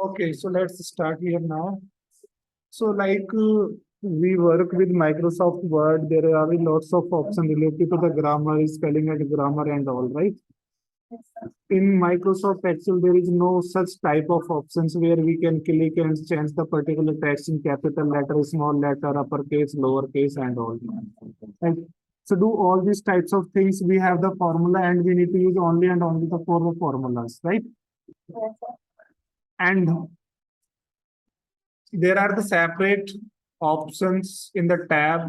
Okay, so let's start here now. So we work with Microsoft Word, there are lots of options related to the grammar, spelling and grammar and all, right? In Microsoft Excel, there is no such type of options where we can click and change the particular text in capital letter, small letter, uppercase, lowercase, and all. Right? So do all these types of things, we have the formula and we need to use only and only the four formulas, right? And there are the separate options in the tab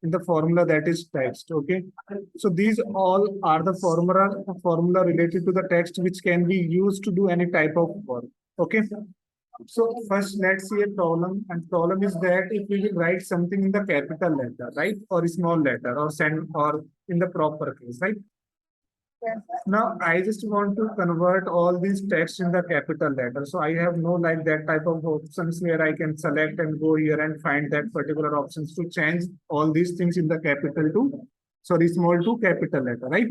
in the formula that is text. Okay, so these all are the formula related to the text which can be used to do any type of work. Okay, so first let's see a problem, and problem is that if we will write something in the capital letter, right, or small letter, or send, or in the proper case, right? Now I just want to convert all these text in the capital letter. So I have no like that type of options where I can select and go here and find that particular options to change all these things in the capital to, sorry, small to capital letter, right?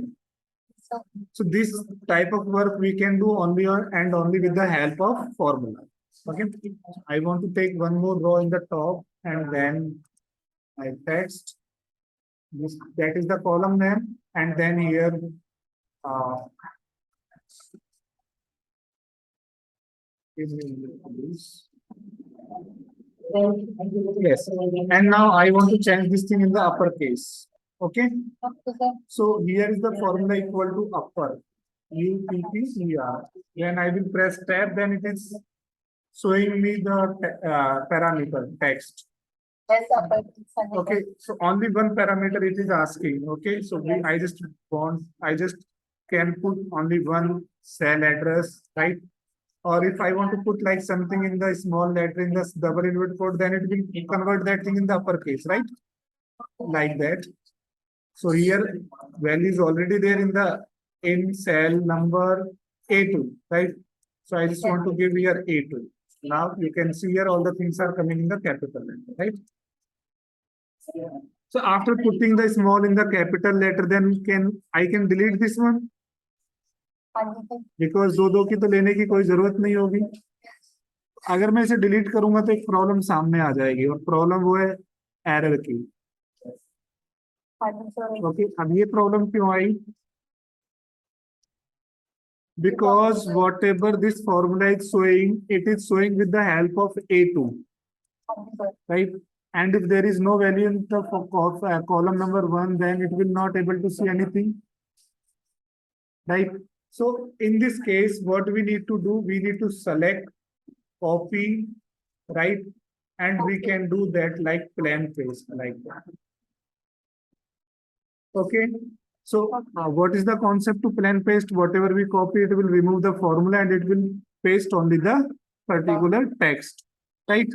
So this type of work we can do only on and only with the help of formula. Okay. I want to take one more row in the top and then I text. That is the column name, and then here yes, and now I want to change this thing in the uppercase. Okay, so here is the formula equal to upper UPPER. When I will press tab, then it is showing me the parameter text. Okay, so only one parameter it is asking. Okay, so I just can put only one cell address, right? Or if I want to put like something in the small letter in the double inverted code, then it will convert that thing in the uppercase, right? Like that. So here value is already there in cell number A2, right? So I just want to give here A2. Now you can see here all the things are coming in the capital letter, right? So after putting the small in the capital letter, then I can delete this one? Because दो की तो लेने की कोई जरूरत नहीं होगी. अगर मैं इसे डिलीट करूंगा तो एक प्रॉब्लम सामने आ जाएगी, और प्रॉब्लम वो है एरर की. ओके, अब ये प्रॉब्लम क्यों आई? Because whatever this formula is showing, it is showing with the help of A2, right? And if there is no value in the column number 1, then it will not able to see anything, right? So in this case, what we need to do, we need to select, copy, right? And we can do that like plain paste, like that. Okay. So what is the concept to plain paste? Whatever we copy, it will remove the formula and it will paste only the particular text, right?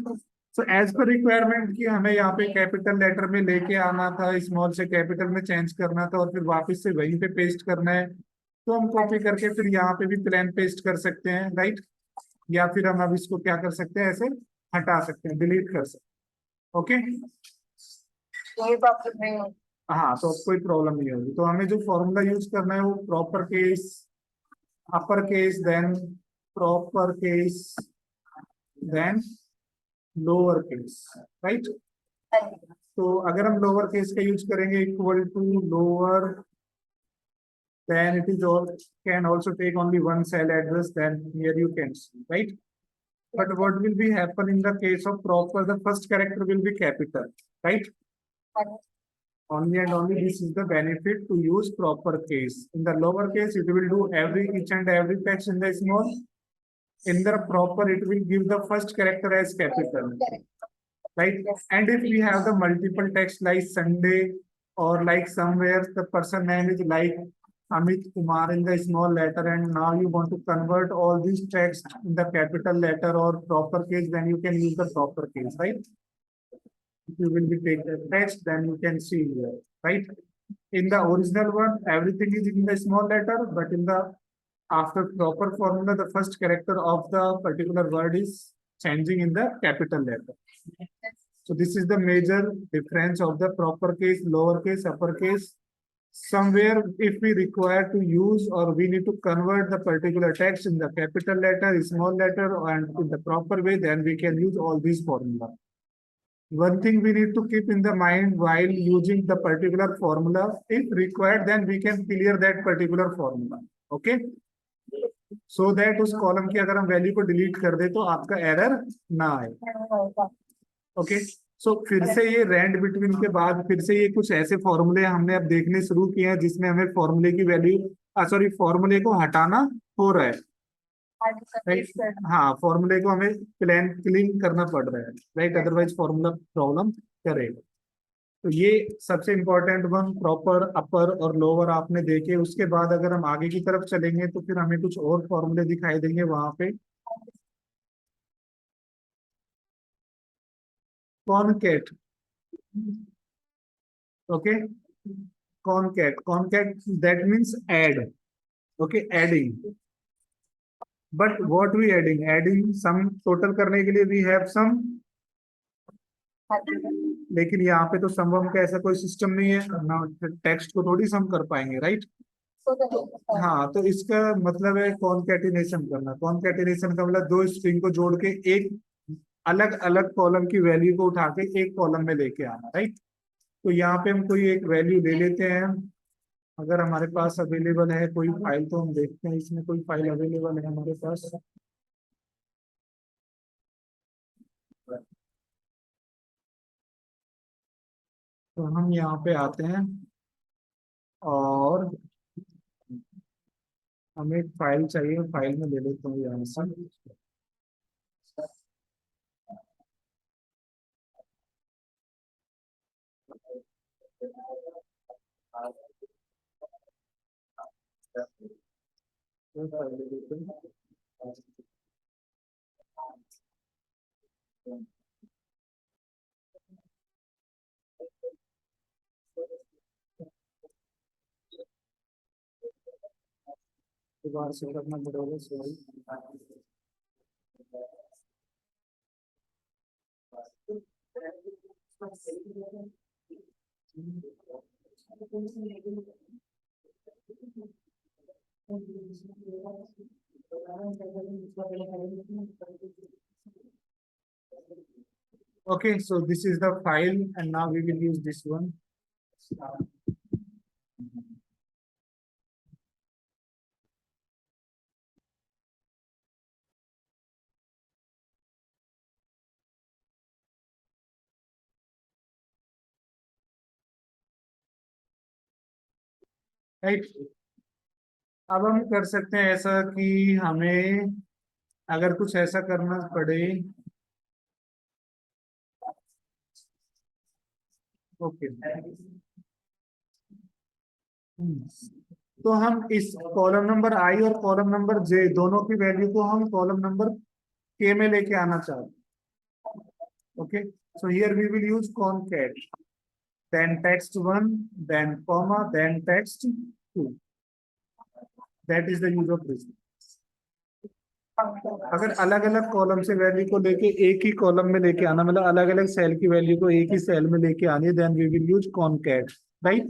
So as per requirement कि हमें यहाँ पे capital letter में लेके आना था, small से capital में चेंज करना था, और फिर वापस से वहीं पे पेस्ट करना है, तो हम कॉपी करके फिर यहाँ पे भी प्लेन पेस्ट कर सकते हैं, राइट? या फिर हम अब इसको क्या कर सकते हैं, ऐसे हटा सकते हैं, डिलीट कर सकते हैं. ओके, हाँ, तो कोई प्रॉब्लम नहीं होगी. तो हमें जो फॉर्मूला यूज करना है वो proper case, upper case, then proper case, then lower case, right? तो अगर हम लोअर केस का यूज करेंगे equal to lower, then it is all can also take only one cell address, then here you can see, right? But what will be happen in the case of proper, the first character will be capital, right? Only and only this is the benefit to use proper case. In the lower case, it will do each and every text in the small. In the proper, it will give the first character as capital, right? And if we have the multiple text like Sunday, or like somewhere the person name is like Amit Kumar in the small letter, and now you want to convert all these text in the capital letter or proper case, then you can use the proper case, right? If you will be take the text, then you can see here, right? In the original one, everything is in the small letter, but in the after proper formula, the first character of the particular word is changing in the capital letter. So this is the major difference of the proper case, lower case, upper case, somewhere if we require to use or we need to convert the particular text in the capital letter, small letter, and in the proper way, then we can use all these formula. One thing we need to keep in the mind while using the particular formula, if required, then we can clear that particular formula. Okay. So that उस column की अगर हम value को delete कर दे तो आपका error ना आए. ओके. सो फिर से ये रैंड बिटवीन के बाद फिर से ये कुछ ऐसे फॉर्मूले हमने अब देखने शुरू किए हैं जिसमें हमें फॉर्मूले की वैल्यू सॉरी फॉर्मूले को हटाना हो रहा है. राइट. हाँ, फॉर्मूले को हमें क्लीन करना पड़ रहा है. राइट. अदरवाइज फॉर्मूला प्रॉब्लम करेगा. तो ये सबसे इंपॉर्टेंट वन प्रॉपर अपर और लोअर आपने देखे. उसके बाद अगर हम आगे की तरफ चलेंगे तो फिर हमें कुछ और फॉर्मूले दिखाई देंगे वहां पे. Concat. Okay. Concat that means add. Okay. Adding. But what we adding sum total करने के लिए वी हैव सम. लेकिन यहाँ पे तो सम का ऐसा कोई सिस्टम नहीं है ना. टेक्स्ट को थोड़ी सम कर पाएंगे. राइट. हाँ, तो इसका मतलब है कॉनकैटिनेशन करना. कॉनकैटिनेशन का मतलब दो स्ट्रिंग को जोड़ के एक अलग अलग कॉलम की वैल्यू को उठा के एक कॉलम में लेके आना. राइट. तो यहाँ पे हम कोई एक वैल्यू ले लेते हैं. अगर हमारे पास अवेलेबल है कोई फाइल तो हम देखते हैं इसमें कोई फाइल अवेलेबल है हमारे पास. तो हम यहाँ पे आते हैं और हमें एक फाइल चाहिए. फाइल में ले लेते हैं यहाँ से. दोबारा से करना पड़ेगा. Sorry. Okay, so this is the file and now we will use this one. Right. अब हम कर सकते हैं ऐसा कि हमें अगर कुछ ऐसा करना पड़े. ओके. तो हम इस कॉलम नंबर आई और कॉलम नंबर जे दोनों की वैल्यू को हम कॉलम नंबर के में लेके आना चाहते हैं. Okay. So here we will use concat. then text 1 then comma then text 2. that is the use of this. अगर अलग अलग कॉलम से वैल्यू को लेके एक ही कॉलम में लेके आना मतलब अलग अलग सेल की वैल्यू को एक ही सेल में लेके आनी है then we will use concat. Right.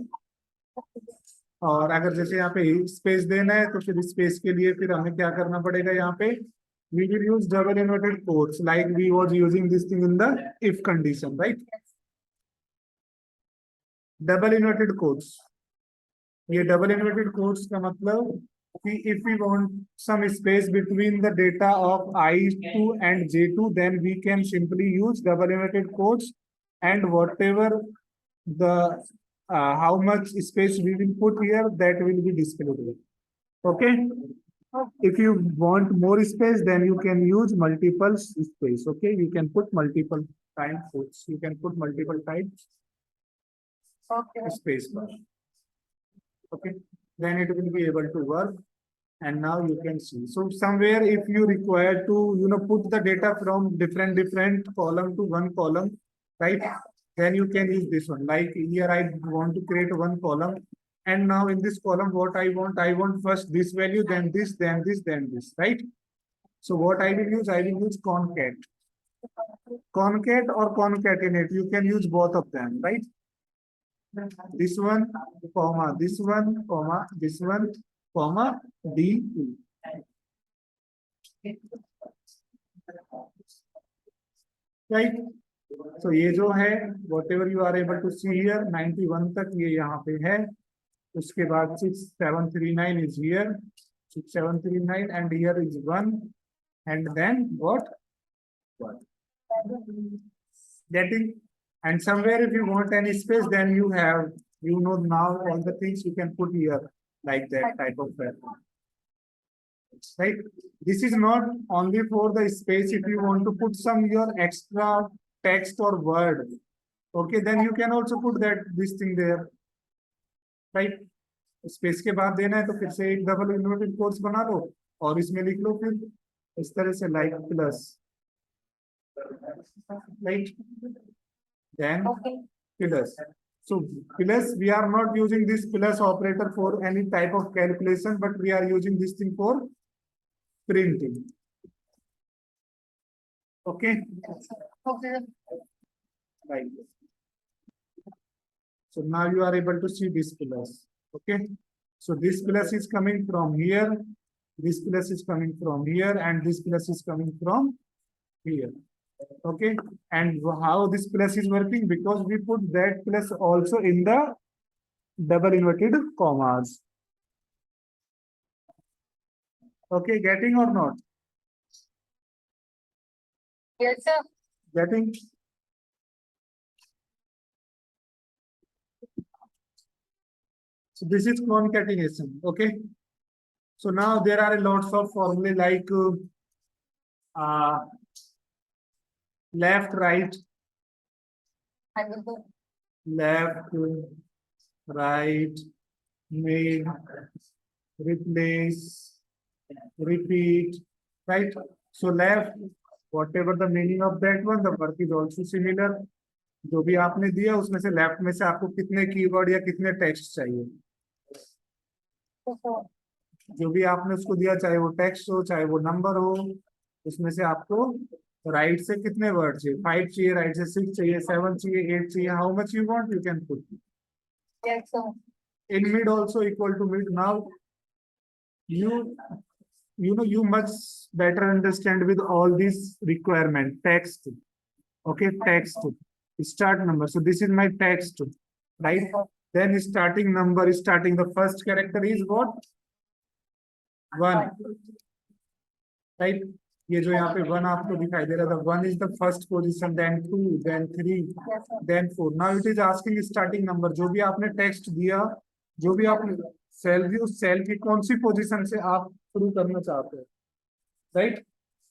और अगर जैसे यहाँ पे स्पेस देना है तो फिर स्पेस के लिए फिर हमें क्या करना पड़ेगा. यहाँ पे we will use double inverted quotes like we was using this thing in the if condition. Right. Double inverted quotes. ये डबल इन्वर्टेड कोट्स का मतलब कि if we want some space between the data of I2 and J2 then we can simply use double inverted quotes and whatever the how much space we will put here that will be displayed here. Okay. If you want more space then you can use multiple space. Okay, you can put multiple times quotes. You can put multiple times space bar. Okay, then it will be able to work. And now you can see. So somewhere if you require to put the data from different column to one column, right, then you can use this one. Like here I want to create one column and now in this column what I want first this value then this then this then this. Right. So what I will use concat. Concat or concatenate, you can use both of them. Right. this one, comma, this one, comma, this one, comma, D2. Right? So ये जो है whatever you are able to see here 91 तक ये यहाँ पे है. उसके बाद 6739 is here, 6739 and here is 1 and then what? Getting, and somewhere if you want any space then you have, you know, now all the things you can put here like that type of pattern. Right? This is not only for the space. If you want to put some your extra text or word, okay, then you can also put that this thing there. Right? Space के बाद देना है तो फिर से एक double inverted quotes बना लो और इसमें लिख लो फिर इस तरह से like plus, right, then plus. So plus we are not using this plus operator for any type of calculation, but we are using this thing for printing. Okay. Okay. Right. So now you are able to see this plus. Okay. So this plus is coming from here. This plus is coming from here, and this plus is coming from here. Okay. And how this plus is working? Because we put that plus also in the double inverted commas. Okay. Getting or not? Yes, sir. Getting? So this is concatenation. Okay. So now there are lots of formulae like left, right, I will go. left, right, mid, replace, repeat, right? So left, whatever the meaning of that one, the work is also similar. जो भी आपने दिया उसमें से left में से आपको कितने कीवर्ड या कितने टेक्स्ट चाहिए, जो भी आपने उसको दिया, चाहे वो टेक्स्ट हो चाहे वो नंबर हो, उसमें से आपको राइट से कितने वर्ड चाहिए, 5 चाहिए, राइट से 6 चाहिए, 7 चाहिए, 8 चाहिए, how much you want you can put. Yes, sir. In mid also equal to mid. Now you know you much better understand with all these requirement. Text, okay, text, start number. So this is my text, right? Then starting number, starting the first character is what? 1, right? ये जो यहाँ पे 1 आपको दिखाई दे रहा था, 1 is the first position, then 2, then 3, Yes, sir. then 4. Now it is asking starting number. जो भी आपने टेक्स्ट दिया, जो भी आपने सेल दी, उस सेल की कौन सी पोजीशन से आप शुरू करना चाहते हैं, राइट?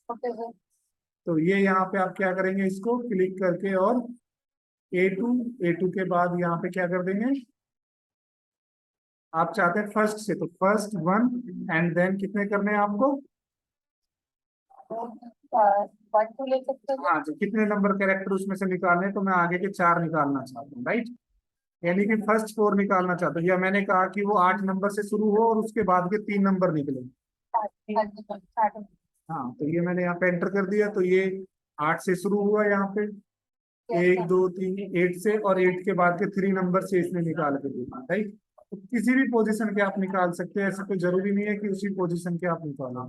Okay, sir. तो ये यहाँ पे आप क्या करेंगे, इसको क्लिक करके और A2 के बाद यहाँ पे क्या कर देंगे, आप चाहते हैं फर्स्ट से, तो फर्स्ट 1 एंड देन कितने करने हैं आपको, 1 2 ले सकते हो. हाँ, जो कितने नंबर कैरेक्टर उसमें से निकालने हैं, तो मैं आगे के 4 निकालना चाहता हूँ, राइट? यानी कि फर्स्ट 4 निकालना चाहता हूँ, या मैंने कहा कि वो 8 नंबर से शुरू हो और उसके बाद के 3 नंबर निकले. हाँ, तो ये मैंने यहाँ पे एंटर कर दिया, तो ये 8 से शुरू हुआ, यहाँ पे 1 2 3 8 से, और 8 के बाद के 3 नंबर से इसने निकाल के दिया, राइट? तो किसी भी पोजीशन के आप निकाल सकते हैं, ऐसा कोई जरूरी नहीं है कि उसी पोजीशन के आप निकाला.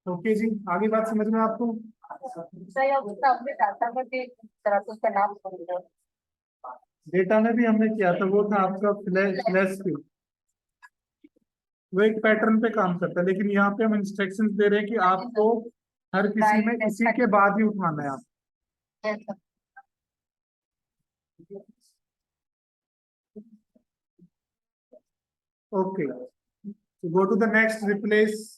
ओके जी, आगे बात समझ में आपको? सही है, उसका अपने डाटा में भी तरह से उसका नाम बोल दो. डेटा में भी हमने किया था, वो था आपका फ्लैश पे, वो एक पैटर्न पे काम करता है, लेकिन यहाँ पे हम इंस्ट्रक्शंस दे रहे हैं कि आपको हर किसी में इसी के बाद ही उठाना है आप. Yes, sir. Okay, go to the next, replace.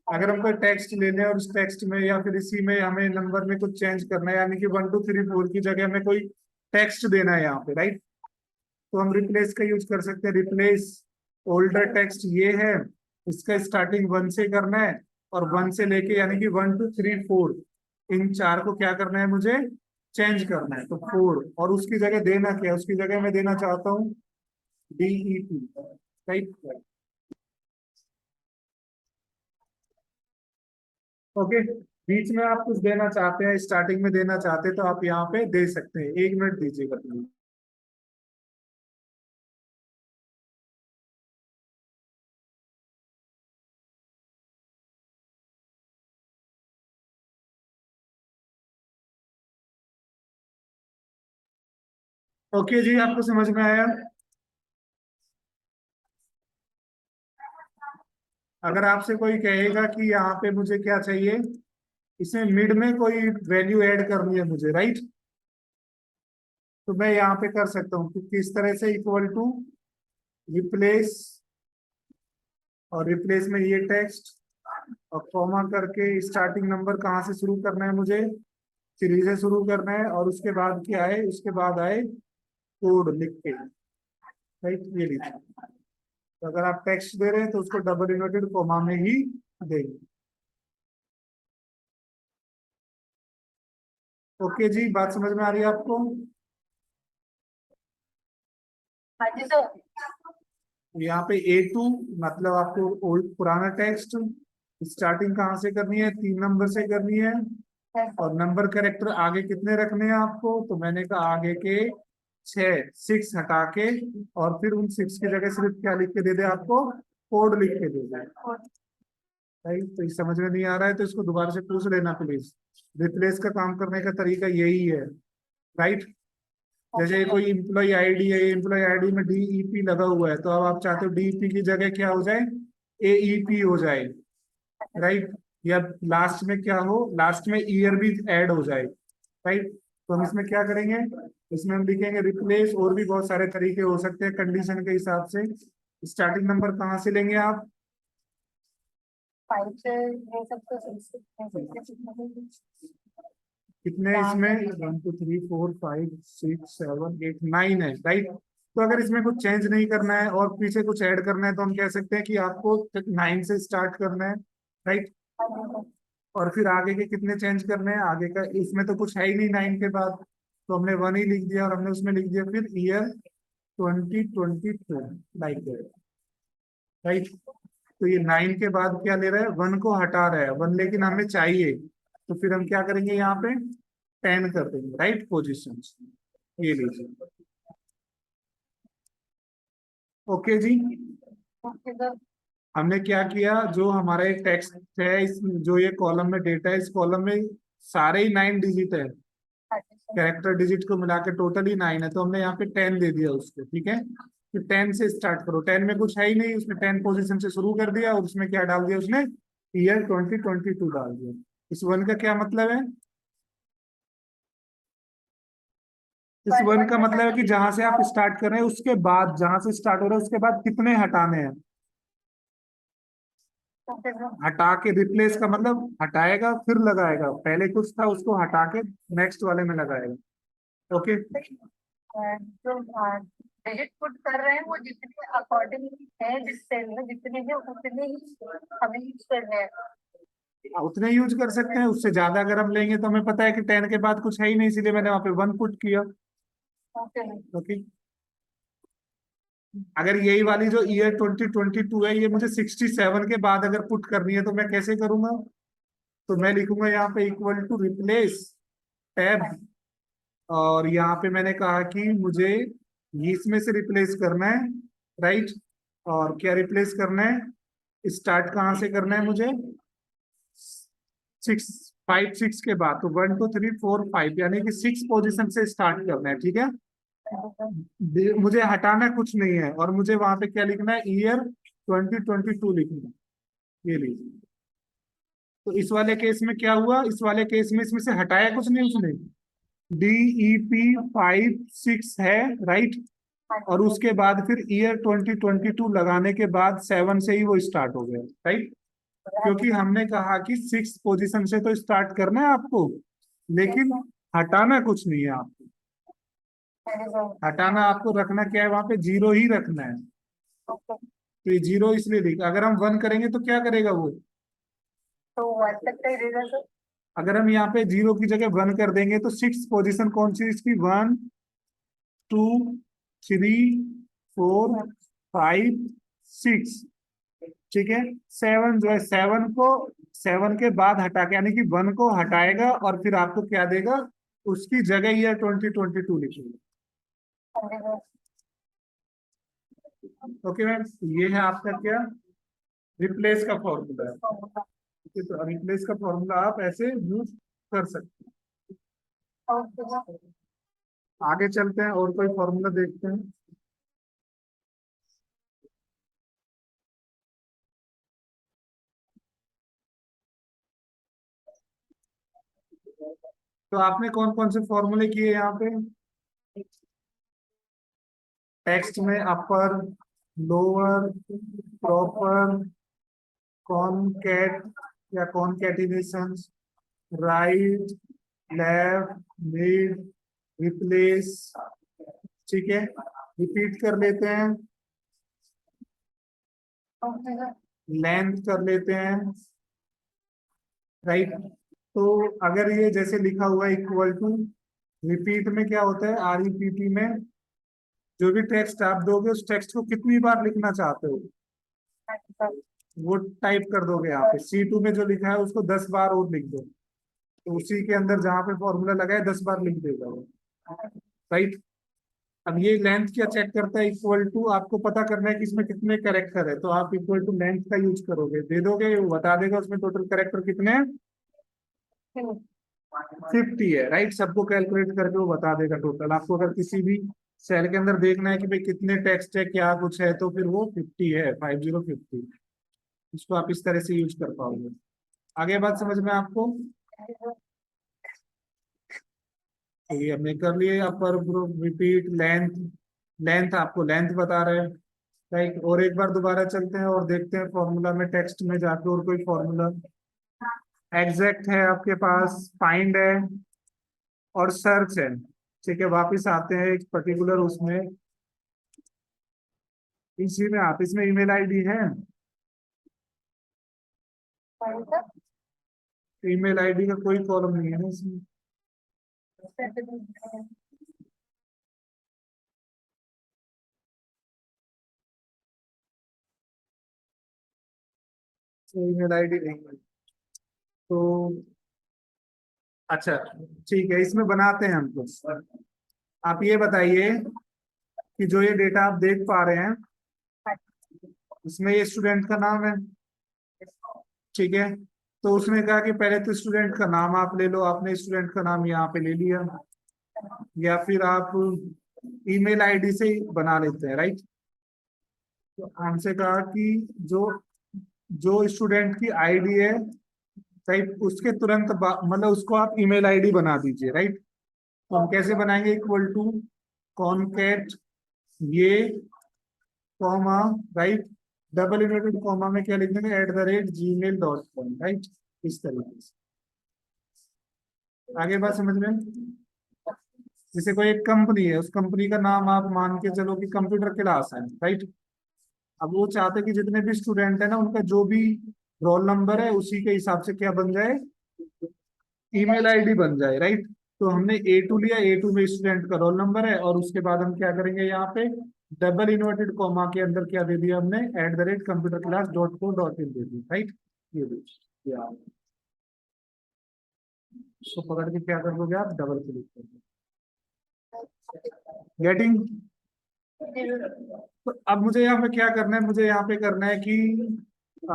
अगर हम कोई टेक्स्ट ले लें और उस टेक्स्ट में या फिर इसी में हमें नंबर में कुछ चेंज करना है, यानी कि 1 2 3 4 की जगह हमें कोई टेक्स्ट देना है यहाँ पे, राइट? तो हम रिप्लेस का यूज कर सकते हैं. रिप्लेस ओल्डर टेक्स्ट ये है, इसका स्टार्टिंग 1 से करना है, और 1 से लेके यानी कि 1 2 3 4 इन 4 को क्या करना है, मुझे चेंज करना है, तो 4, और उसकी जगह देना क्या है, उसकी जगह मैं देना चाहता हूँ DEP, राइट? ओके, बीच में आप कुछ देना चाहते हैं, स्टार्टिंग में देना चाहते हैं तो आप यहाँ पे दे सकते हैं। 1 मिनट दीजिएगा प्लीज। ओके जी, आपको समझ में आया? अगर आपसे कोई कहेगा कि यहाँ पे मुझे क्या चाहिए, इसमें मिड में कोई वैल्यू ऐड करनी है मुझे, राइट, तो मैं यहाँ पे कर सकता हूँ कि किस तरह से, इक्वल टू रिप्लेस, और रिप्लेस में ये टेक्स्ट और कॉमा करके स्टार्टिंग नंबर कहाँ से शुरू करना है मुझे, 3 से शुरू करना है, और उसके बाद क्या है, उसके बाद आए कोड लिख के, राइट, ये लीजिए। तो अगर आप टेक्स्ट दे रहे हैं तो उसको डबल इन्वर्टेड कॉमा में ही देंगे। ओके जी, बात समझ में आ रही है आपको? हाँ जी सर। यहाँ पे A2 मतलब आपको ओल्ड पुराना टेक्स्ट, स्टार्टिंग कहाँ से करनी है, 3 नंबर से करनी है, और नंबर कैरेक्टर आगे कितने रखने हैं आपको, तो मैंने कहा आगे के 6 हटा के, और फिर उन 6 की जगह सिर्फ क्या लिख के दे दे आपको, कोड लिख के दे दे। राइट, तो ये समझ में नहीं आ रहा है तो इसको दोबारा से पूछ लेना प्लीज। रिप्लेस का काम करने का तरीका यही है, राइट। जैसे ये कोई इम्प्लॉय आईडी है, इम्प्लॉय आईडी में DEP लगा हुआ है, तो अब आप चाहते हो DEP की जगह क्या हो जाए, AEP हो जाए, राइट, या लास्ट में क्या हो, लास्ट में ईयर भी ऐड हो जाए, राइट। तो हम इसमें क्या करेंगे, इसमें हम लिखेंगे रिप्लेस, और भी बहुत सारे तरीके हो सकते हैं कंडीशन के हिसाब से। स्टार्टिंग नंबर कहाँ से लेंगे आप, 5 से ये सब तो 6 कितने इसमें, 1 2 3 4 5 6 7 8 9 है, राइट। तो अगर इसमें कुछ चेंज नहीं करना है और पीछे कुछ ऐड करना है तो हम कह सकते हैं कि आपको 9 से स्टार्ट करना है, राइट। और फिर आगे के कितने चेंज करने हैं, आगे का इसमें तो कुछ है ही नहीं 9 के बाद, तो हमने 1 ही लिख दिया, और हमने उसमें लिख दिया फिर ईयर 2022, लाइक दैट, राइट। तो ये 9 के बाद क्या ले रहा है, 1 को हटा रहा है, 1 लेकिन हमें चाहिए, तो फिर हम क्या करेंगे यहाँ पे 10 कर देंगे, राइट पोजीशन। ये लीजिए। ओके जी, हमने क्या किया, जो हमारा एक टेक्स्ट है, इस जो ये कॉलम में डेटा है, इस कॉलम में सारे ही 9 डिजिट है, कैरेक्टर डिजिट को मिला के टोटल ही 9 है, तो हमने यहाँ पे 10 दे दिया उसको, ठीक है। फिर 10 से स्टार्ट करो, 10 में कुछ है ही नहीं, उसमें 10 पोजीशन से शुरू कर दिया, और उसमें क्या डाल दिया उसने, ईयर 2022 डाल दिया। इस 1 का क्या मतलब है, इस 1 का मतलब है कि जहां से आप स्टार्ट कर रहे हैं उसके बाद, जहां से स्टार्ट हो रहा है उसके बाद कितने हटाने हैं, हटा के। रिप्लेस का मतलब हटाएगा फिर लगाएगा, पहले कुछ था उसको हटा के नेक्स्ट वाले में लगाएगा। ओके, जो डिजिट पुट कर रहे हैं वो जितने अकॉर्डिंग है, जिस सेल में जितने हैं उतने ही हमें यूज करने हैं। उतने यूज कर सकते हैं, उससे ज्यादा अगर हम लेंगे तो हमें पता है कि 10 के बाद कुछ है ही नहीं, इसीलिए मैंने वहां पे 1 पुट किया। ओके। ओके, अगर यही वाली जो ईयर 2022 है, ये मुझे 67 के बाद अगर पुट करनी है तो मैं कैसे करूंगा, तो मैं लिखूंगा यहाँ पे इक्वल टू रिप्लेस टैब, और यहाँ पे मैंने कहा कि मुझे इसमें से रिप्लेस करना है, राइट। और क्या रिप्लेस करना है, स्टार्ट कहाँ से करना है मुझे, 6 5 6 के बाद, तो 1 2 3 4 5 यानी कि 6 पोजीशन से स्टार्ट करना है, ठीक है। मुझे हटाना कुछ नहीं है, और मुझे वहां पे क्या लिखना है, ईयर 2022 लिखना है, ये लीजिए। तो इस वाले केस में क्या हुआ, इस वाले केस में इसमें से हटाया कुछ नहीं उसने, DEP 5 6 है, राइट। और उसके बाद फिर ईयर 2022 लगाने के बाद 7 से ही वो स्टार्ट हो गया, राइट। क्योंकि हमने कहा कि 6 पोजीशन से तो स्टार्ट करना है आपको, लेकिन हटाना कुछ नहीं है आपको, हटाना आपको रखना क्या है, वहां पे 0 ही रखना है। तो ये 0 इसलिए लिखा, अगर हम 1 करेंगे तो क्या करेगा वो, तो 1 तक का ही रहेगा सर। अगर हम यहाँ पे 0 की जगह 1 कर देंगे तो 6 पोजीशन कौन सी इसकी, 1 2 3 4 5 6, ठीक है। 7 जो है 7 के बाद हटा के, यानी कि 1 को हटाएगा और फिर आपको क्या देगा, उसकी जगह ईयर 2022 लिखेगा। ओके मैम, ये है आपका क्या, रिप्लेस का फॉर्मूला है। ठीक है, तो रिप्लेस का फॉर्मूला आप ऐसे यूज कर सकते हैं। आगे चलते हैं और कोई फॉर्मूला देखते हैं। तो आपने कौन कौन से फॉर्मूले किए यहाँ पे, टेक्स्ट में अपर, लोअर, प्रॉपर, कॉनकैट या concatenation, right, left, mid, replace. ठीक है, रिपीट कर लेते हैं, लेंथ कर लेते हैं, राइट। तो अगर ये जैसे लिखा हुआ है इक्वल टू, रिपीट में क्या होता है, REPT में जो भी टेक्स्ट आप दोगे उस टेक्स्ट को कितनी बार लिखना चाहते हो वो टाइप कर दोगे यहाँ पे। C2 में जो लिखा है उसको 10 बार और लिख दो, तो उसी के अंदर जहाँ पे फॉर्मूला लगा है 10 बार लिख देगा वो, राइट। अब ये लेंथ क्या चेक करता है, इक्वल टू, आपको पता करना है कि इसमें कितने कैरेक्टर है, तो आप इक्वल टू लेंथ का यूज करोगे, दे दोगे, वो बता देगा उसमें टोटल कैरेक्टर कितने हैं, 50 है, राइट। सबको कैलकुलेट करके वो बता देगा टोटल। आपको अगर किसी भी सेल के अंदर देखना है कि भाई कितने टेक्स्ट है, क्या कुछ है, तो फिर वो 50 है, 5050। इसको आप इस तरह से यूज कर पाओगे। आगे बात समझ में आपको, तो ये हमने कर लिए, अपर ग्रुप, रिपीट, लेंथ। लेंथ आपको लेंथ बता रहे हैं, राइट। और एक बार दोबारा चलते हैं और देखते हैं फॉर्मूला में, टेक्स्ट में जाके और कोई फॉर्मूला। एग्जैक्ट है आपके पास, फाइंड है और सर्च है। ठीक है, वापस आते हैं एक पर्टिकुलर उसमें, इसी में आप, इसमें ईमेल आईडी है, ईमेल आईडी का कोई कॉलम नहीं है ना इसमें। तो ईमेल आईडी नहीं है, तो अच्छा, ठीक है, इसमें बनाते हैं हम कुछ। आप ये बताइए कि जो ये डेटा आप देख पा रहे हैं, इसमें ये स्टूडेंट का नाम है, ठीक है। तो उसने कहा कि पहले तो स्टूडेंट का नाम आप ले लो, आपने स्टूडेंट का नाम यहाँ पे ले लिया, या फिर आप ईमेल आईडी से ही बना लेते हैं, राइट। तो हमसे कहा कि जो जो स्टूडेंट की आईडी है, राइट, उसके तुरंत मतलब उसको आप ईमेल आईडी बना दीजिए, राइट। तो हम कैसे बनाएंगे, इक्वल टू कॉनकैट ये, comma, right, double inverted comma में क्या लिख देंगे, @gmail.com, राइट। इस तरीके से आगे बात समझ में। जैसे कोई एक कंपनी है, उस कंपनी का नाम आप मान के चलो कि कंप्यूटर क्लास है, राइट। अब वो चाहते हैं कि जितने भी स्टूडेंट है ना, उनका जो भी रोल नंबर है उसी के हिसाब से क्या बन जाए, ईमेल आईडी बन जाए, राइट। तो हमने A2 लिया, A2 में स्टूडेंट का रोल नंबर है, और उसके बाद हम क्या करेंगे, यहाँ पे डबल इन्वर्टेड कॉमा के अंदर क्या दे दिया हमने, @computerclass.co.in दे दी, राइट। ये देखिए, इसको पकड़ के क्या कर दोगे आप, डबल क्लिक कर दो, गेटिंग। तो अब मुझे यहाँ पे क्या करना है, मुझे यहाँ पे करना है कि आ,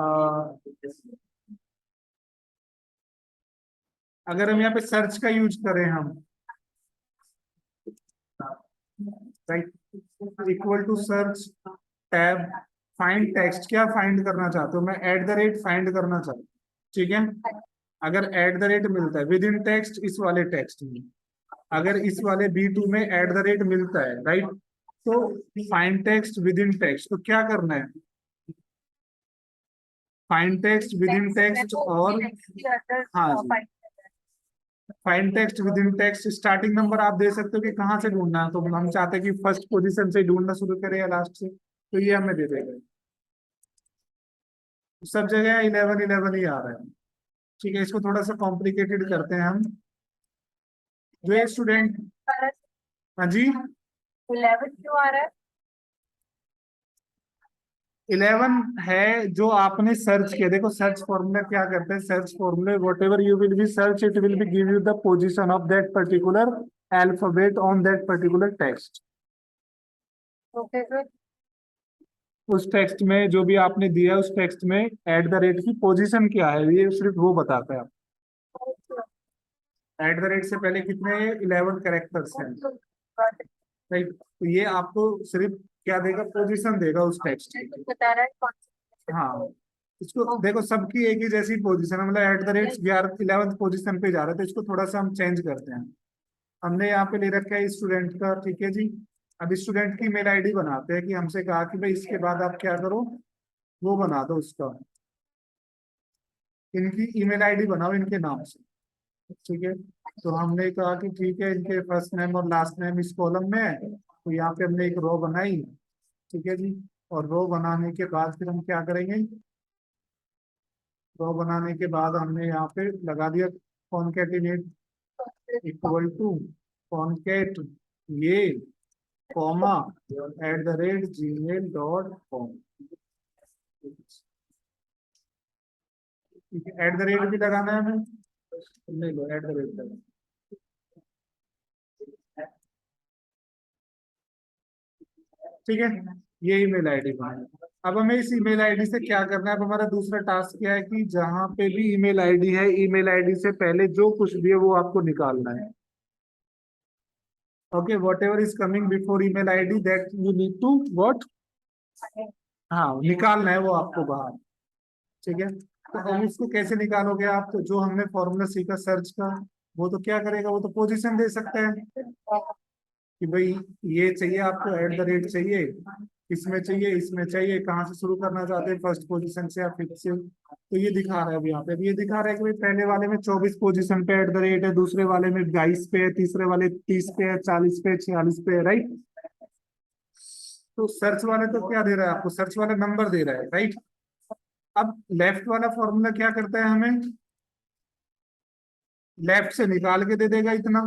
अगर हम यहाँ पे सर्च का यूज करें हम, right, equal to search tab, find text, क्या फाइंड करना चाहते हो, मैं @फाइंड करना चाहता हूँ, ठीक है। अगर @ मिलता है विद इन टेक्स्ट, इस वाले टेक्स्ट में, अगर इस वाले B2 में मिलता है, राइट, तो find text within text, तो क्या करना है, find text within text, और हाँ जी, find text within text, starting number आप दे सकते हो कि कहाँ से ढूंढना है, तो हम चाहते हैं कि फर्स्ट पोजीशन से ढूंढना शुरू करें या लास्ट से, तो ये हमें दे देगा। सब जगह 11 11 ही आ रहा है, ठीक है। इसको थोड़ा सा कॉम्प्लिकेटेड करते हैं हम, जो एक स्टूडेंट, हाँ जी, 11 क्यों आ रहा है? 11 है जो आपने सर्च किया। देखो सर्च फॉर्मूला क्या करते हैं, सर्च फॉर्मूले what ever you will be search it will be give you the position of that particular alphabet on that particular text. Okay sir. उस टेक्स्ट में जो भी आपने दिया है उस टेक्स्ट में एट द रेट की पोजीशन क्या है ये सिर्फ वो बताता है। एट द रेट से पहले कितने 11 कैरेक्टर्स हैं, राइट। तो ये आपको सिर्फ क्या देगा, पोजीशन देगा उस टेक्स्ट की। बता रहा है कौन सी। हाँ, इसको देखो सबकी एक ही जैसी पोजीशन है, मतलब eight the rate 11th position पे जा रहा है, तो इसको थोड़ा सा हम चेंज करते हैं। हमने यहाँ पे ले रखा है स्टूडेंट का, ठीक है जी। अब स्टूडेंट की मेल आईडी बनाते हैं कि हमसे कहा कि भाई इसके बाद आप क्या करो, वो बना दो उसका, इनकी ईमेल आईडी बनाओ इनके नाम से, ठीक है। तो हमने कहा कि ठीक है, इनके फर्स्ट नेम और लास्ट नेम इस कॉलम में है, तो यहाँ पे हमने एक रो बनाई, ठीक है जी। और रो बनाने के बाद फिर हम क्या करेंगे, रो बनाने के बाद हमने यहाँ पे लगा दिया कॉन्केटिनेट इक्वल टू कॉन्केट ये कॉमा @gmail.com। ठीक है, एट द रेट भी लगाना है हमें, ले लो एट द रेट लगा, ठीक है। ये ईमेल आईडी बनाए। अब हमें इस ईमेल आईडी से क्या करना है, अब हमारा दूसरा टास्क क्या है कि जहां पे भी ईमेल आईडी है, ईमेल आईडी से पहले जो कुछ भी है वो आपको निकालना है। Okay, whatever is coming before email ID that you need to what, हाँ निकालना है वो आपको बाहर, ठीक है। तो अब उसको कैसे निकालोगे आप, तो जो हमने फॉर्मूला सीखा सर्च का, वो तो क्या करेगा, वो तो पोजीशन दे सकता है कि भाई ये चाहिए आपको, एट द रेट चाहिए, इसमें चाहिए, इसमें चाहिए, कहाँ से शुरू करना चाहते हैं, फर्स्ट पोजीशन से या फिफ्थ से। तो ये दिखा रहा है अभी यहाँ पे, अभी ये दिखा रहा है कि भाई पहले वाले में 24 पोजीशन पे एट द रेट है, दूसरे वाले में 22 पे है, तीसरे वाले 30 पे है, 40 पे, 46 पे है, राइट। तो सर्च वाले तो क्या दे रहा है आपको, सर्च वाला नंबर दे रहा है, राइट। अब लेफ्ट वाला फॉर्मूला क्या करता है, हमें लेफ्ट से निकाल के दे देगा इतना,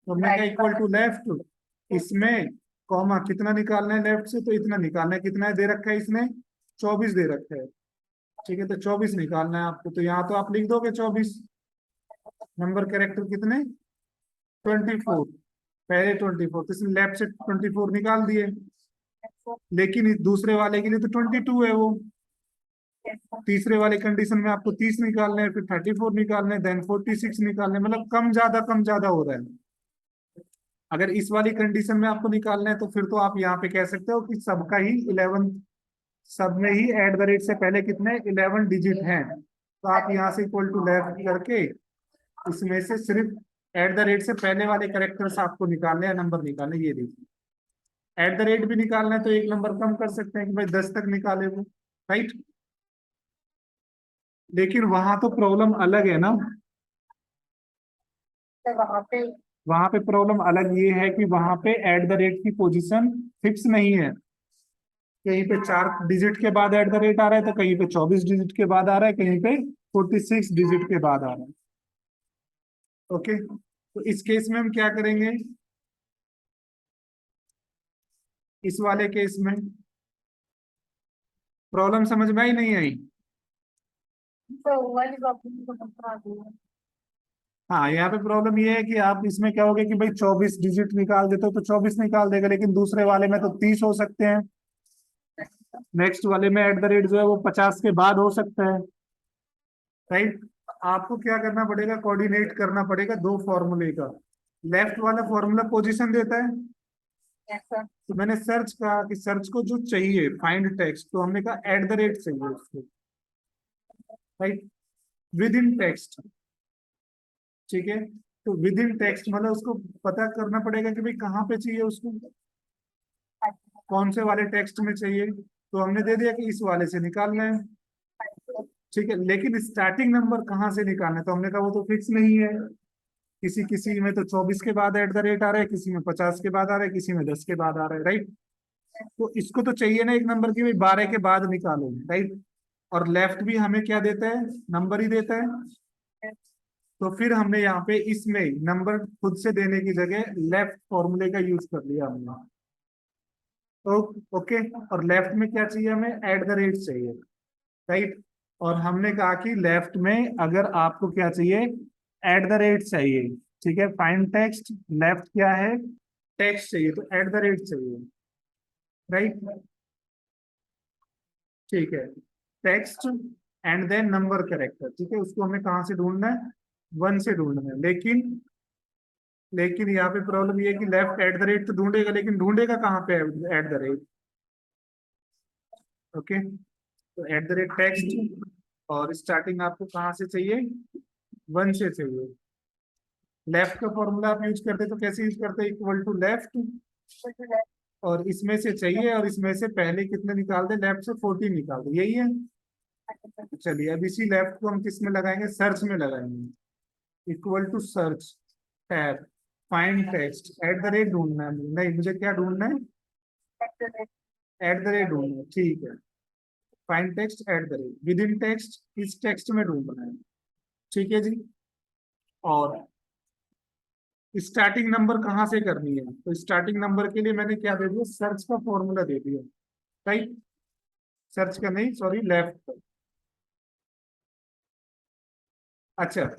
तो हमने क्या इक्वल टू लेफ्ट, इसमें कॉमा कितना निकालना है लेफ्ट से, तो इतना निकालना है, कितना है दे रखा है इसने, 24 दे रखा है, ठीक है। तो 24 निकालना है आपको, तो यहाँ तो आप लिख दोगे 24, नंबर कैरेक्टर कितने 24, पहले 24, तो इसने लेफ्ट से 24 निकाल दिए, लेकिन इस दूसरे वाले के लिए तो 22 है वो, तीसरे वाले कंडीशन में आपको 30 निकालने हैं, फिर 34 निकालने हैं, देन 46 निकालने हैं, मतलब कम ज्यादा हो रहा है। अगर इस वाली कंडीशन में आपको निकालना है तो फिर तो आप यहाँ पे कह सकते हो कि सबका ही 11, सब में ही एट द रेट से पहले कितने 11 डिजिट हैं, तो आप यहाँ से इक्वल टू लेफ्ट करके इसमें से सिर्फ एट द रेट से पहले वाले करेक्टर्स आपको निकालने हैं, नंबर निकालने, ये देखिए एट द रेट भी निकालना है तो एक नंबर कम कर सकते हैं कि भाई 10 तक निकाले वो, राइट। लेकिन वहां तो प्रॉब्लम अलग है ना, तो वहाँ पे वहां पे प्रॉब्लम अलग ये है कि वहां पे एट द रेट की पोजीशन फिक्स नहीं है, कहीं पे 4 डिजिट के बाद एट द रेट आ रहा है, तो कहीं पे 24 डिजिट के बाद आ रहा है, कहीं पे 46 डिजिट के बाद आ रहा है। ओके, तो इस केस में हम क्या करेंगे, इस वाले केस में प्रॉब्लम समझ में आई नहीं आई। तो वाली प्रॉब्लम को बता दी है। हाँ, यहाँ पे प्रॉब्लम ये है कि आप इसमें क्या होगा कि भाई 24 डिजिट निकाल देते हो तो 24 निकाल देगा, लेकिन दूसरे वाले में तो 30 हो सकते हैं, नेक्स्ट वाले में एट द रेट जो है वो 50 के बाद हो सकता है, राइट। आपको क्या करना पड़ेगा, कोऑर्डिनेट करना पड़ेगा दो फॉर्मूले का। लेफ्ट वाला फॉर्मूला पोजीशन देता है, ऐसा तो मैंने सर्च कहा कि सर्च को जो चाहिए फाइंड टेक्स्ट, तो हमने कहा एट द रेट चाहिए उसको, राइट, विद इन टेक्स्ट, ठीक है। तो विद इन टेक्स्ट मतलब उसको पता करना पड़ेगा कि भाई कहाँ पे चाहिए उसको, कौन से वाले टेक्स्ट में चाहिए, तो हमने दे दिया कि इस वाले से निकालना है, ठीक है। लेकिन स्टार्टिंग नंबर कहाँ से निकालना है, तो हमने कहा वो तो फिक्स नहीं है, किसी किसी में तो 24 के बाद एट द रेट आ रहा है, किसी में 50 के बाद आ रहा है, किसी में 10 के बाद आ रहा है, राइट। तो इसको तो चाहिए ना एक नंबर की भाई 12 के बाद निकालो, राइट। और लेफ्ट भी हमें क्या देता है, नंबर ही देता है, तो फिर हमने यहाँ पे इसमें नंबर खुद से देने की जगह लेफ्ट फॉर्मूले का यूज कर लिया हमने। ओके, और लेफ्ट में क्या चाहिए हमें, एट द रेट चाहिए, राइट। और हमने कहा कि लेफ्ट में अगर आपको क्या चाहिए, एट द रेट चाहिए, ठीक है, फाइंड टेक्स्ट, लेफ्ट क्या है, टेक्स्ट चाहिए, तो एट द रेट चाहिए, राइट, ठीक है, text and then number character, ठीक है, उसको हमें कहाँ से ढूंढना है, वन से ढूंढना है, लेकिन यहाँ पे प्रॉब्लम ये है कि लेफ्ट एट द रेट तो ढूंढेगा, लेकिन ढूंढेगा कहाँ पे एट द रेट, ओके, तो एट द रेट टेक्स्ट, और स्टार्टिंग आपको कहाँ से चाहिए, वन से चाहिए। लेफ्ट का फॉर्मूला आप यूज करते तो कैसे यूज करते, इक्वल टू लेफ्ट, और इसमें से चाहिए, और इसमें से पहले कितने निकाल दे, लेफ्ट से 14 निकाल दे, यही है। चलिए अब इसी लेफ्ट को हम किस में लगाएंगे, सर्च में लगाएंगे, equal to search tab, find text, at the rate ढूंढना है, नहीं मुझे क्या ढूंढना है, एट द रेट ढूंढना है, ठीक है, find text at the rate, with in text, इस टेक्स्ट में ढूंढना है, ठीक है जी। और स्टार्टिंग नंबर कहाँ से करनी है, तो स्टार्टिंग नंबर के लिए मैंने क्या दे दिया, सर्च का फॉर्मूला दे दिया, राइट, सर्च का नहीं, सॉरी, लेफ्ट। अच्छा,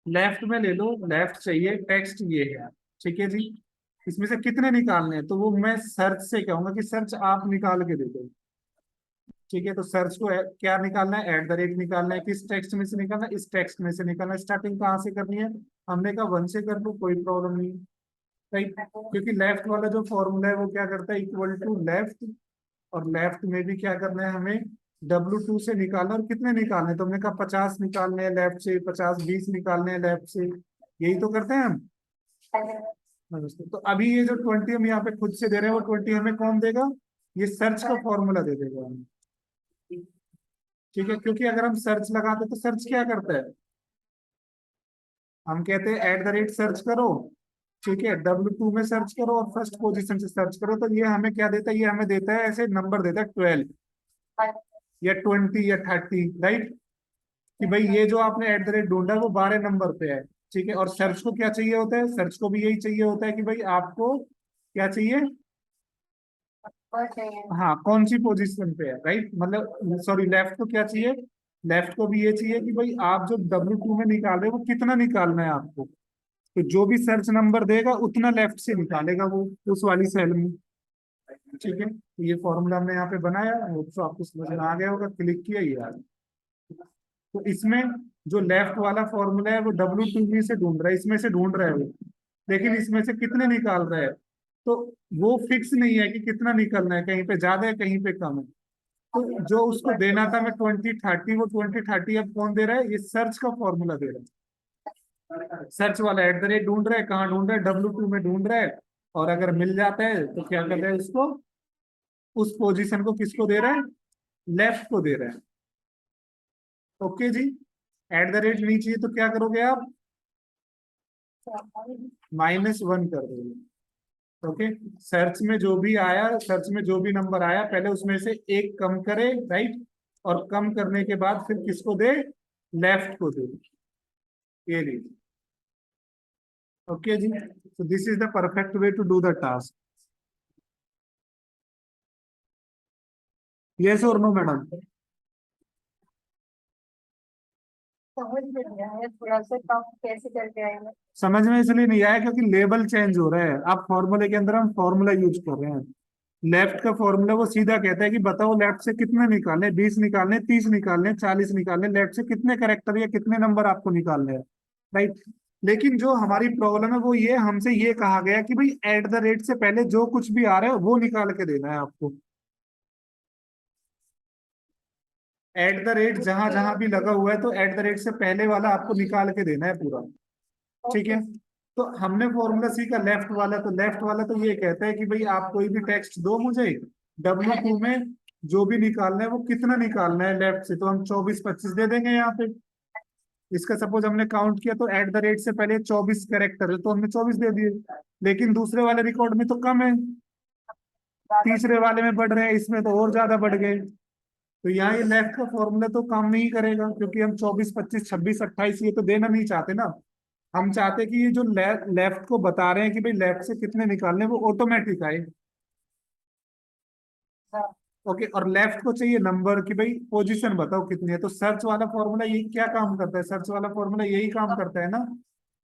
लेफ्ट में ले लो, लेफ्ट चाहिए, टेक्स्ट ये है, ठीक है जी, इसमें से कितने निकालने हैं, तो वो मैं सर्च से कहूंगा कि सर्च आप निकाल के दे दो, ठीक है, तो सर्च को क्या निकालना है, एट द रेट निकालना है, किस टेक्स्ट में से निकालना है, इस टेक्स्ट में से निकालना है, स्टार्टिंग कहाँ से करनी है, हमने कहा वन से कर लो, कोई प्रॉब्लम नहीं, राइट, क्योंकि लेफ्ट वाला जो फॉर्मूला है वो क्या करता है, इक्वल टू लेफ्ट, और लेफ्ट में भी क्या करना है हमें, W2 से निकालना, और कितने निकालने, तो हमने कहा 50 निकालने हैं लेफ्ट से, 50 20 निकालने हैं लेफ्ट से, यही तो करते हैं हम। तो अभी ये जो 20 हम यहाँ पे खुद से दे रहे हैं, वो 20 हमें कौन देगा, ये सर्च का फॉर्मूला दे देगा हमें, ठीक है, क्योंकि अगर हम सर्च लगाते तो सर्च क्या करता है, हम कहते हैं एट द रेट सर्च करो, ठीक है, W2 में सर्च करो और फर्स्ट पोजीशन से सर्च करो, तो ये हमें क्या देता है, ये हमें देता है ऐसे नंबर देता है 12 या 20 या 30, राइट, कि भाई ये जो आपने एट द रेट ढूंढा है वो 12 नंबर पे है, ठीक है, और सर्च को क्या चाहिए होता है, सर्च को भी यही चाहिए होता है कि भाई आपको क्या चाहिए, हाँ कौन सी पोजीशन पे है, राइट, मतलब सॉरी, लेफ्ट को क्या चाहिए, लेफ्ट को भी ये चाहिए कि भाई आप जो W2 में निकाल रहे हो वो कितना निकालना है आपको, तो जो भी सर्च नंबर देगा उतना लेफ्ट से निकालेगा वो उस वाली सेल में, ठीक है, तो ये फॉर्मूला हमने यहाँ पे बनाया, तो आपको समझ में आ गया होगा, क्लिक किया ये आ गया। तो इसमें जो लेफ्ट वाला फॉर्मूला है वो W2 से ढूंढ रहा है, इसमें से ढूंढ रहा है वो, लेकिन इसमें से कितने निकाल रहा है, तो वो फिक्स नहीं है कि कितना निकलना है, कहीं पे ज्यादा है कहीं पे कम है, तो जो उसको देना था मैं 20 30, वो 20 30 अब कौन दे रहा है, ये सर्च का फॉर्मूला दे रहा है, सर्च वाला एट द रेट ढूंढ रहा है, कहाँ ढूंढ रहा है, W2 में ढूंढ रहा है, और अगर मिल जाता है तो क्या कर रहा है उसको, उस पोजीशन को किसको दे रहा है, लेफ्ट को दे रहा है, ओके जी। एट द रेट नहीं चाहिए तो क्या करोगे आप, -1 कर दोगे, ओके, सर्च में जो भी आया, सर्च में जो भी नंबर आया पहले उसमें से एक कम करे, राइट, और कम करने के बाद फिर किसको दे, लेफ्ट को दे, ये लीजिए, ओके जी, so this is the perfect way to do the task, yes or no madam, समझ नहीं आया, थोड़ा सा काम कैसे करके आएंगे। समझ में इसलिए नहीं आया क्योंकि लेबल चेंज हो रहा है, आप फॉर्मूले के अंदर हम फॉर्मूला यूज कर रहे हैं, लेफ्ट का फॉर्मूला वो सीधा कहता है कि बताओ लेफ्ट से कितने निकालने, 20 निकालने, 30 निकालने, 40 निकालने, लेफ्ट से कितने करेक्टर या कितने नंबर आपको निकालने हैं, राइट, लेकिन जो हमारी प्रॉब्लम है वो ये, हमसे ये कहा गया कि भाई एट द रेट से पहले जो कुछ भी आ रहा है वो निकाल के देना है आपको, एट द रेट जहां जहां भी लगा हुआ है तो एट द रेट से पहले वाला आपको निकाल के देना है पूरा, ठीक है, तो हमने फॉर्मूला सीखा लेफ्ट वाला, तो लेफ्ट वाला तो ये कहता है कि भाई आप कोई भी टेक्स्ट दो मुझे, W2 में जो भी निकालना है वो कितना निकालना है लेफ्ट से, तो हम 24 25 दे देंगे यहाँ पे, इसका सपोज हमने काउंट किया तो एट द रेट से पहले 24 कैरेक्टर है तो हमने 24 दे दिए, लेकिन दूसरे वाले रिकॉर्ड में तो कम है, तीसरे वाले में बढ़ रहे हैं, इसमें तो और ज्यादा बढ़ गए, तो यहाँ ये लेफ्ट का फॉर्मूला तो काम नहीं करेगा, क्योंकि हम 24 25 26 28 ये तो देना नहीं चाहते ना, हम चाहते कि ये जो लेफ्ट को बता रहे हैं कि भाई लेफ्ट से कितने निकालने, वो ऑटोमेटिक आए, ओके, और लेफ्ट को चाहिए नंबर की भाई पोजीशन बताओ कितनी है। तो सर्च वाला फॉर्मूला ये क्या काम करता है, सर्च वाला फॉर्मूला यही काम करता है ना,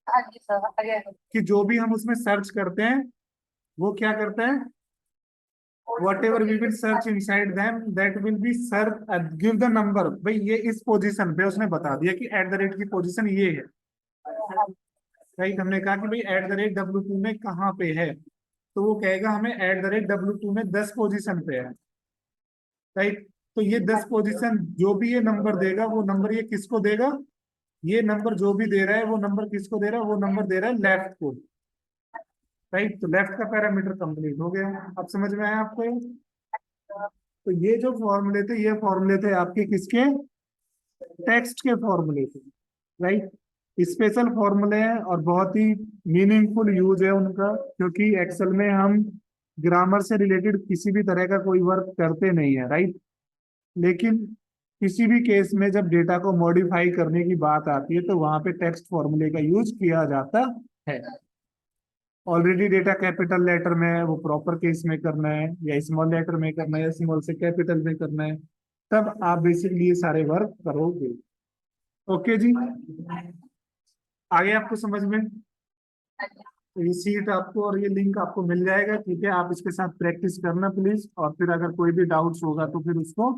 हाँ जी सर, आगे कि जो भी हम उसमें सर्च करते हैं वो क्या करता है, whatever we will search inside them that will be serve give the number। भाई ये इस पोजीशन पे उसने बता दिया कि एट द रेट की पोजीशन ये है, राइट। हमने कहा कि भाई एट द रेट W2 में कहाँ पे है, तो वो कहेगा हमें एट द रेट W2 में 10 पोजीशन पे है, राइट। तो ये 10 पोजीशन जो भी ये नंबर देगा वो नंबर ये किसको देगा, ये नंबर जो भी दे रहा है वो नंबर किसको दे रहा है, वो नंबर दे रहा है लेफ्ट को, राइट। तो लेफ्ट का पैरामीटर कंप्लीट हो गया। अब समझ में आया आपको ये? तो ये जो फॉर्मूले थे ये फॉर्मूले थे आपके किसके, टेक्स्ट के फॉर्मूले थे, राइट। स्पेशल फॉर्मूले हैं और बहुत ही मीनिंगफुल यूज है उनका, क्योंकि एक्सेल में हम ग्रामर से रिलेटेड किसी भी तरह का कोई वर्क करते नहीं है, राइट। लेकिन किसी भी केस में जब डेटा को मॉडिफाई करने की बात आती है तो वहां पे टेक्स्ट फॉर्मूले का यूज किया जाता है। ऑलरेडी डेटा कैपिटल लेटर में है, वो प्रॉपर केस में करना है या स्मॉल लेटर में करना है या स्मॉल से कैपिटल में करना है, तब आप बेसिकली ये सारे वर्क करोगे। ओके जी, आगे आपको समझ में? तो ये सीट आपको और ये लिंक आपको मिल जाएगा, ठीक है। आप इसके साथ प्रैक्टिस करना प्लीज, और फिर अगर कोई भी डाउट्स होगा तो फिर उसको